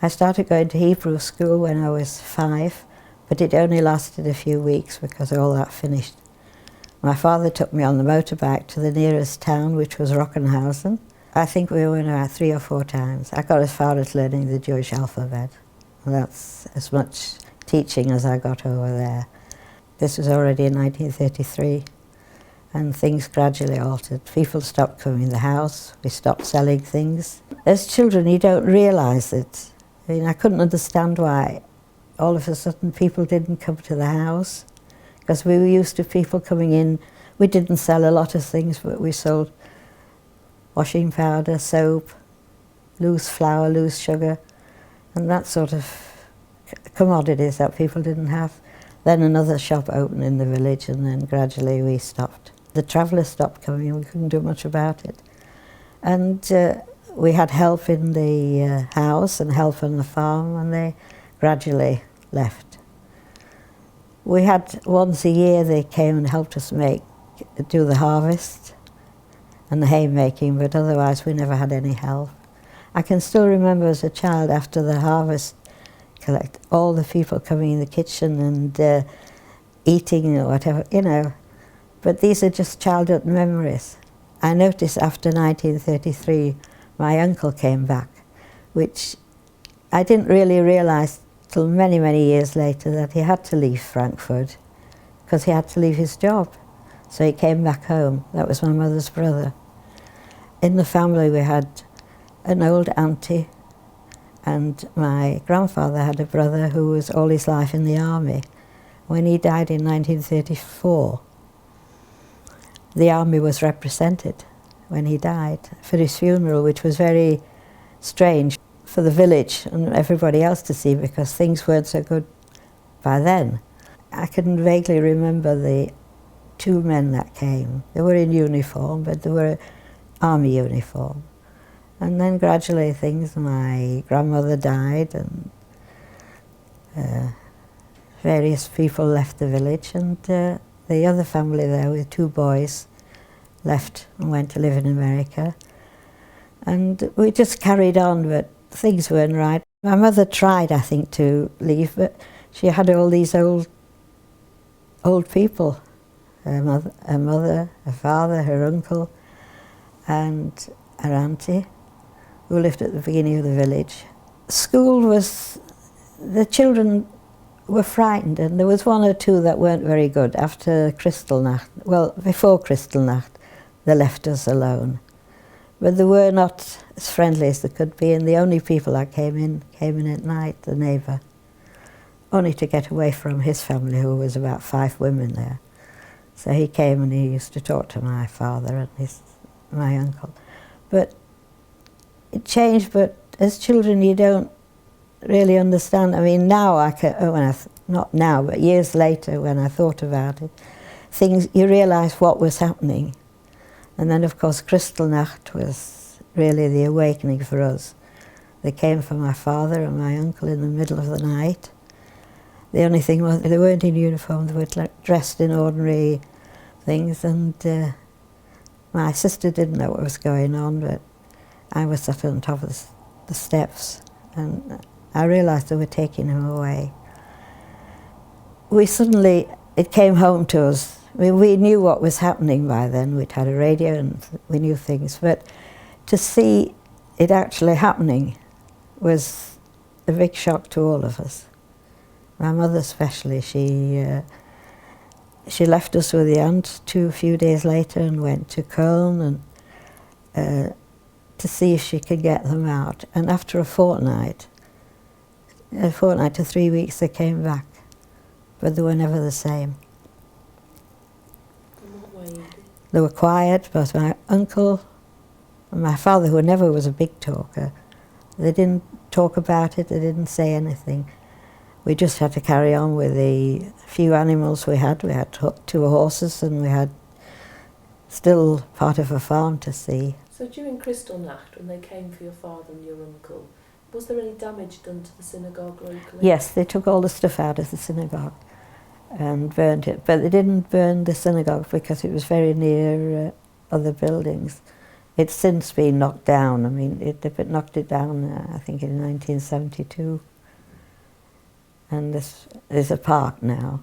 I started going to Hebrew school when I was 5, but it only lasted a few weeks because all that finished. My father took me on the motorbike to the nearest town, which was Rockenhausen. I think we went about 3 or 4 times. I got as far as learning the Jewish alphabet. That's as much teaching as I got over there. This was already in 1933, and things gradually altered. People stopped coming in the house, we stopped selling things. As children, you don't realise it. I mean, I couldn't understand why all of a sudden people didn't come to the house, because we were used to people coming in. We didn't sell a lot of things, but we sold washing powder, soap, loose flour, loose sugar, and that sort of commodities that people didn't have. Then another shop opened in the village, and then gradually we stopped. The travellers stopped coming, and we couldn't do much about it. And we had help in the house and help on the farm, and they gradually left. We had once a year they came and helped us do the harvest and the haymaking, but otherwise we never had any help. I can still remember as a child after the harvest, collect all the people coming in the kitchen and eating or whatever, you know. But these are just childhood memories. I noticed after 1933 my uncle came back, which I didn't really realise till many, many years later that he had to leave Frankfurt because he had to leave his job. So he came back home. That was my mother's brother. In the family we had an old auntie, and my grandfather had a brother who was all his life in the army. When he died in 1934, the army was represented when he died for his funeral, which was very strange for the village and everybody else to see because things weren't so good by then. I can vaguely remember the 2 men that came. They were in uniform, but they were army uniform. And then gradually my grandmother died, and various people left the village, and the other family there with 2 boys left and went to live in America. And we just carried on, but things weren't right. My mother tried, I think, to leave, but she had all these old people, her mother, her father, her uncle, and her auntie, who lived at the beginning of the village. School was, the children were frightened, and there was 1 or 2 that weren't very good. After Kristallnacht, well, before Kristallnacht, they left us alone. But they were not as friendly as they could be, and the only people that came in at night, the neighbour, only to get away from his family, who was about 5 women there. So he came and he used to talk to my father and my uncle. But it changed, but as children you don't really understand. I mean, now not now, but years later when I thought about it, you realise what was happening. And then of course Kristallnacht was really the awakening for us. They came for my father and my uncle in the middle of the night. The only thing was they weren't in uniform, they were dressed in ordinary things, and my sister didn't know what was going on, but I was sat on top of the steps, and I realised they were taking him away. It came home to us. I mean, we knew what was happening by then. We'd had a radio and we knew things, but to see it actually happening was a big shock to all of us. My mother especially, she left us with the aunt a few days later and went to Köln and to see if she could get them out. And after a fortnight to 3 weeks, they came back, but they were never the same. In what way? They were quiet, but my uncle and my father, who never was a big talker, they didn't talk about it, they didn't say anything. We just had to carry on with the few animals we had. We had 2 horses, and we had still part of a farm to see. So during Kristallnacht, when they came for your father and your uncle, was there any damage done to the synagogue locally? Yes, they took all the stuff out of the synagogue and burned it, but they didn't burn the synagogue because it was very near other buildings. It's since been knocked down. I mean, they knocked it down, I think, in 1972. And this is a park now.